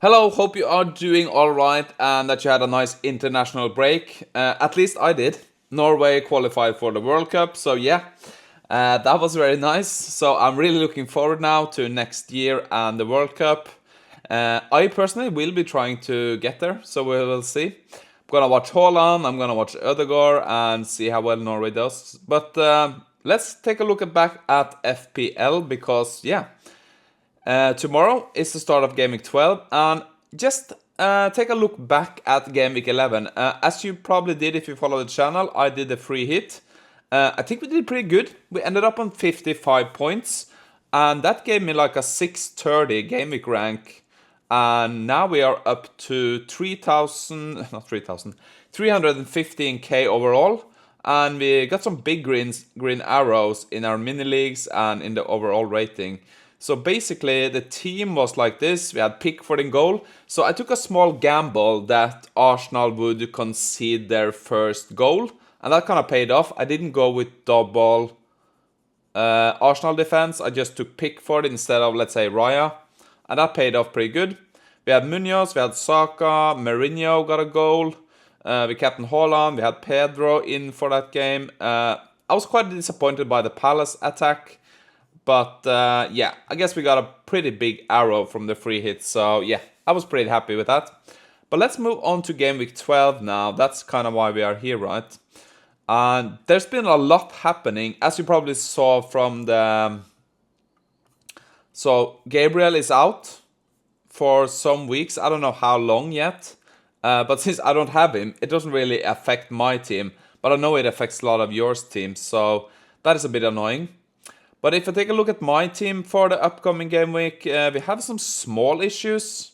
Hello, hope you are doing all right and that you had a nice international break. At least I did. Norway qualified for the World Cup, so yeah, that was very nice. So I'm really looking forward now to next year and the World Cup. I personally will be trying to get there, so we will see. I'm gonna watch Haaland, I'm gonna watch Ødegaard and see how well Norway does. But let's take a look back at FPL because yeah. Tomorrow is the start of gameweek 12, and just take a look back at gameweek 11. As you probably did if you follow the channel, I did a free hit. I think we did pretty good. We ended up on 55 points, and that gave me like a 630 gameweek rank. And now we are up to 315k overall. And we got some big green arrows in our mini leagues and in the overall rating. So basically the team was like this. We had Pickford in goal. So I took a small gamble that Arsenal would concede their first goal. And that kind of paid off. I didn't go with double Arsenal defense. I just took Pickford instead of, let's say, Raya. And that paid off pretty good. We had Munoz, we had Saka, Mourinho got a goal. We captained Haaland, we had Pedro in for that game. I was quite disappointed by the Palace attack. But yeah, I guess we got a pretty big arrow from the free hit. So yeah, I was pretty happy with that. But let's move on to game week 12 now. That's kind of why we are here, right? And there's been a lot happening, as you probably saw from the... So Gabriel is out for some weeks. I don't know how long yet. But since I don't have him, it doesn't really affect my team. But I know it affects a lot of yours teams. So that is a bit annoying. But if I take a look at my team for the upcoming game week, we have some small issues.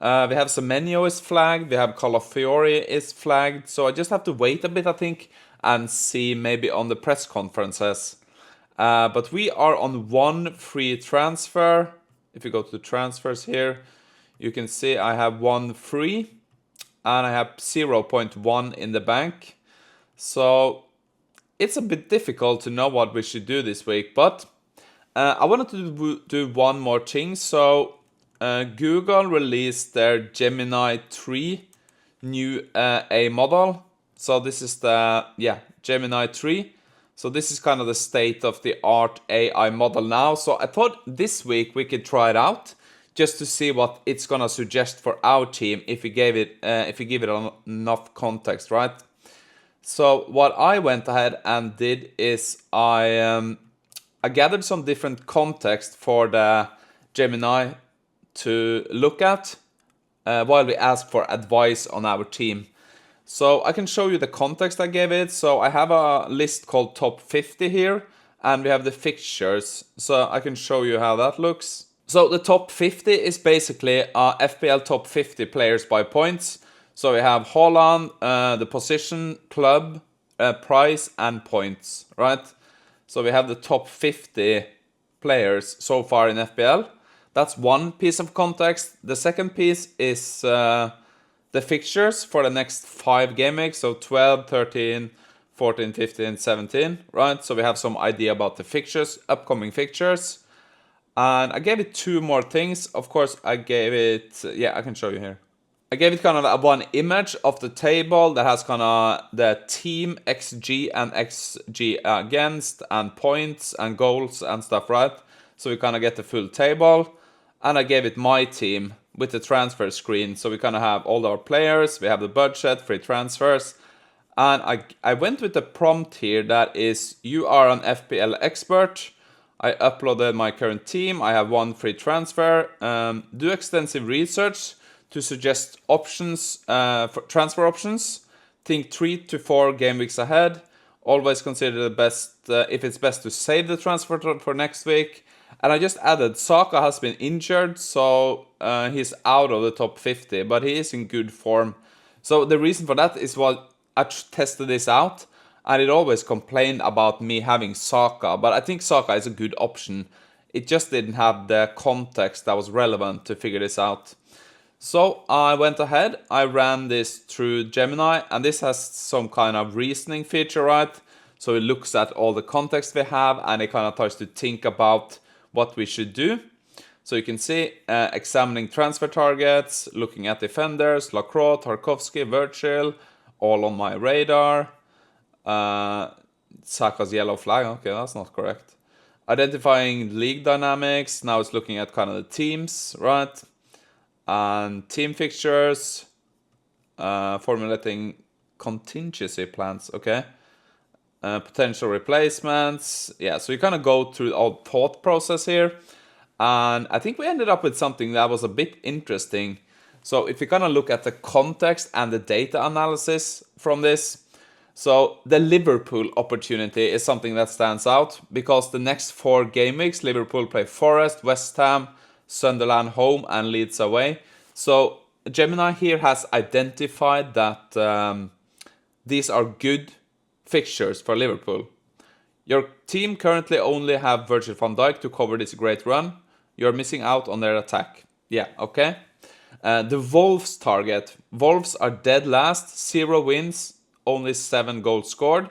We have Semenyo is flagged, we have Calafiori is flagged, so I just have to wait a bit, I think, and see maybe on the press conferences. But we are on one free transfer. If you go to the transfers here, you can see I have one free, and I have 0.1 in the bank. So it's a bit difficult to know what we should do this week, but I wanted to do one more thing. So Google released their Gemini 3 new A model. So this is the, Gemini 3. So this is kind of the state-of-the-art AI model now. So I thought this week we could try it out just to see what it's gonna suggest for our team if we give it enough context, right? So what I went ahead and did is I gathered some different context for the Gemini to look at while we ask for advice on our team. So I can show you the context I gave it. So I have a list called top 50 here, and we have the fixtures. So I can show you how that looks. So the top 50 is basically FPL top 50 players by points. So we have Haaland, the position, club, price, and points, right? So we have the top 50 players so far in FPL. That's one piece of context. The second piece is the fixtures for the next 5 game weeks. So 12, 13, 14, 15, 17, right? So we have some idea about the fixtures, upcoming fixtures. And I gave it 2 more things. Of course, I gave it... I can show you here. I gave it kind of a one image of the table that has kind of the team XG and XG against and points and goals and stuff, right? So we kind of get the full table. And I gave it my team with the transfer screen. So we kind of have all our players, we have the budget, free transfers. And I went with the prompt here that is, you are an FPL expert. I uploaded my current team. I have 1 free transfer. Do extensive research to suggest options, for transfer options. Think 3 to 4 game weeks ahead. Always consider the best, if it's best to save the transfer for next week. And I just added, Saka has been injured, so he's out of the top 50, but he is in good form. So the reason for that is what I tested this out, and it always complained about me having Saka, but I think Saka is a good option. It just didn't have the context that was relevant to figure this out. So I went ahead, I ran this through Gemini, and this has some kind of reasoning feature, right? So it looks at all the context we have, and it kind of tries to think about what we should do. So you can see examining transfer targets, looking at defenders, Lacroix, Tarkovsky, Virgil, all on my radar. Saka's yellow flag, okay, that's not correct. Identifying league dynamics, now it's looking at kind of the teams, right? And team fixtures, formulating contingency plans, okay? Potential replacements, yeah, so you kind of go through our thought process here. And I think we ended up with something that was a bit interesting. So if you kind of look at the context and the data analysis from this, so the Liverpool opportunity is something that stands out because the next 4 game weeks, Liverpool play Forest, West Ham, Sunderland home, and Leeds away. So Gemini here has identified that these are good fixtures for Liverpool. Your team currently only have Virgil van Dijk to cover this great run. You're missing out on their attack. Yeah, okay. The Wolves target. Wolves are dead last, 0 wins, only 7 goals scored.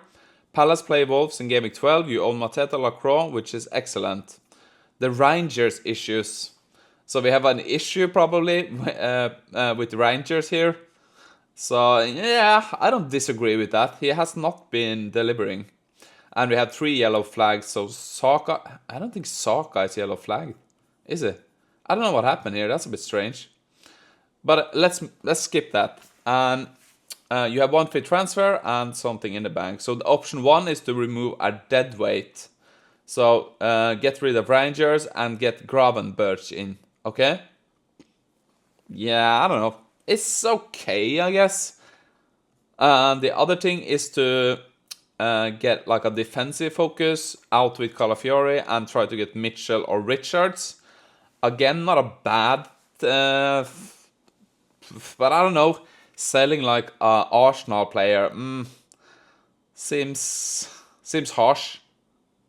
Palace play Wolves in gameweek 12. You own Mateta Lacroix, which is excellent. The Rangers issues. So we have an issue probably with Rangers here. So yeah, I don't disagree with that. He has not been delivering. And we have 3 yellow flags. So Saka, I don't think Saka is yellow flag, is it? I don't know what happened here. That's a bit strange. But let's skip that. And you have 1 free transfer and something in the bank. So the option 1 is to remove a dead weight. So get rid of Rangers and get Gravenberch in. Okay? Yeah, I don't know. It's okay, I guess. The other thing is to get like a defensive focus out with Calafiori and try to get Mitchell or Richards. Again, not a bad, but I don't know. Selling like an Arsenal player seems harsh.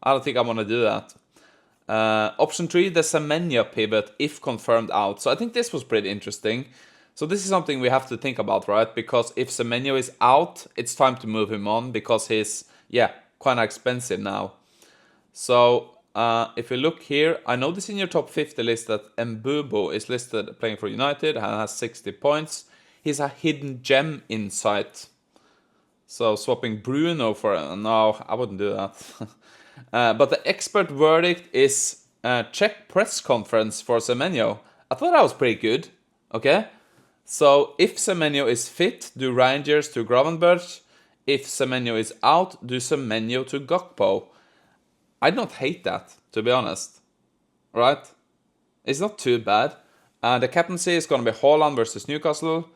I don't think I want to do that. Option 3, the Semenyo pivot, if confirmed out. So I think this was pretty interesting. So this is something we have to think about, right? Because if Semenyo is out, it's time to move him on because he's, kind of expensive now. So if you look here, I notice in your top 50 list that Mbubo is listed playing for United and has 60 points. He's a hidden gem insight. So swapping Bruno for... No, I wouldn't do that. But the expert verdict is check press conference for Semenyo. I thought that was pretty good. Okay? So if Semenyo is fit, do Rangers to Gravenberch. If Semenyo is out, do Semenyo to Gakpo. I don't hate that, to be honest. Right? It's not too bad. The captaincy is going to be Haaland versus Newcastle.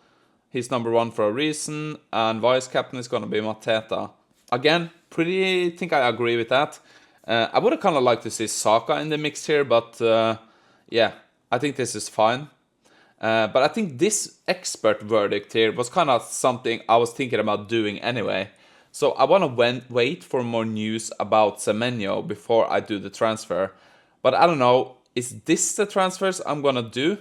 He's number 1 for a reason. And vice captain is going to be Mateta. Again, think I agree with that. I would have kind of liked to see Saka in the mix here, but I think this is fine. But I think this expert verdict here was kind of something I was thinking about doing anyway. So I want to wait for more news about Semenyo before I do the transfer. But I don't know, is this the transfers I'm going to do?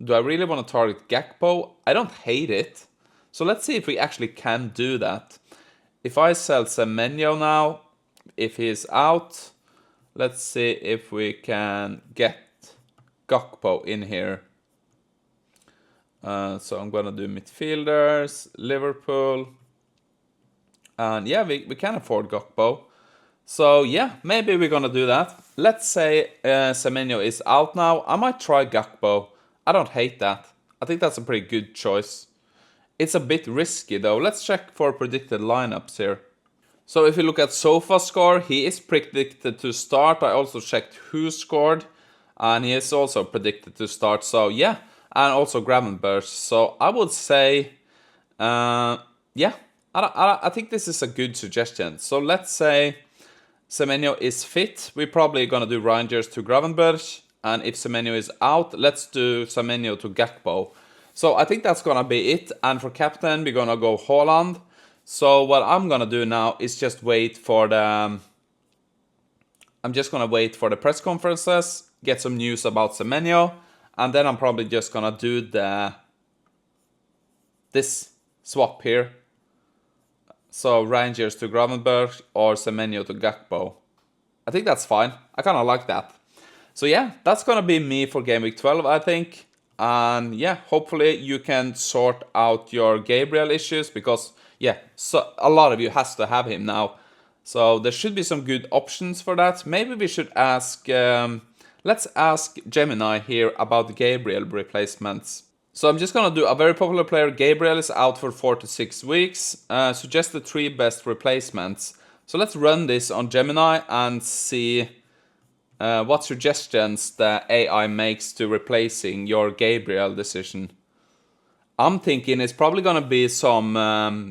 Do I really want to target Gakpo? I don't hate it. So let's see if we actually can do that. If I sell Semenyo now, if he's out, let's see if we can get Gakpo in here. So I'm going to do midfielders, Liverpool. And yeah, we can afford Gakpo. So yeah, maybe we're going to do that. Let's say Semenyo is out now. I might try Gakpo. I don't hate that. I think that's a pretty good choice. It's a bit risky though. Let's check for predicted lineups here. So if you look at SofaScore, he is predicted to start. I also checked who scored, and he is also predicted to start. So yeah, and also Gravenberch. So I would say, I think this is a good suggestion. So let's say Semenyo is fit. We're probably gonna do Rangers to Gravenberch, and if Semenyo is out, let's do Semenyo to Gakpo. So I think that's gonna be it. And for captain, we're gonna go Haaland. So what I'm gonna do now is just wait for the... I'm just gonna wait for the press conferences, get some news about Semenyo, and then I'm probably just gonna do this swap here. So Rangers to Gravenberch or Semenyo to Gakpo. I think that's fine. I kind of like that. So yeah, that's gonna be me for Game Week 12, I think. And yeah, hopefully you can sort out your Gabriel issues, because yeah, so a lot of you has to have him now. So there should be some good options for that. Maybe we should ask, let's ask Gemini here about the Gabriel replacements. So I'm just gonna do a very popular player. Gabriel is out for 4 to 6 weeks. Suggest the 3 best replacements. So let's run this on Gemini and see what suggestions the AI makes to replacing your Gabriel decision. I'm thinking it's probably gonna be some,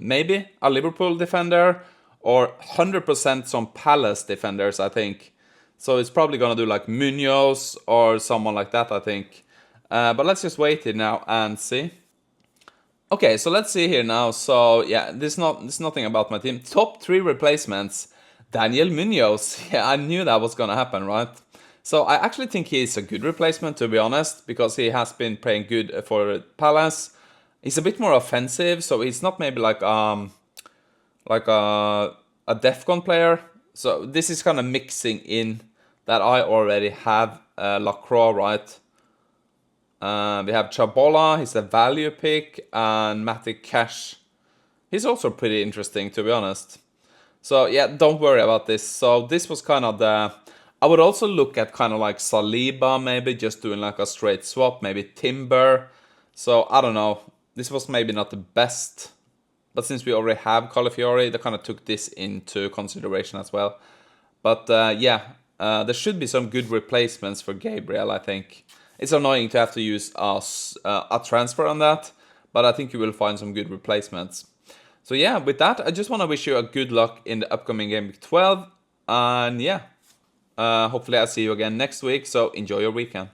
maybe a Liverpool defender, or 100% some Palace defenders, I think. So it's probably gonna do like Munoz or someone like that, I think. But let's just wait here now and see. Okay, so let's see here now. So yeah, this is nothing about my team. Top 3 replacements. Daniel Munoz. Yeah, I knew that was gonna happen, right? So I actually think he's a good replacement, to be honest, because he has been playing good for Palace. He's a bit more offensive, so he's not maybe like a DefCon player. So this is kind of mixing in that I already have Lacroix, right? We have Chabola, he's a value pick, and Matic Cash. He's also pretty interesting, to be honest. So yeah, don't worry about this. So this was kind of the... I would also look at kind of like Saliba, maybe just doing like a straight swap, maybe Timber. So I don't know. This was maybe not the best, but since we already have Calafiori, they kind of took this into consideration as well. But yeah, there should be some good replacements for Gabriel, I think. It's annoying to have to use a transfer on that, but I think you will find some good replacements. So yeah, with that, I just want to wish you a good luck in the upcoming Game Week 12. And yeah, hopefully I'll see you again next week, so enjoy your weekend.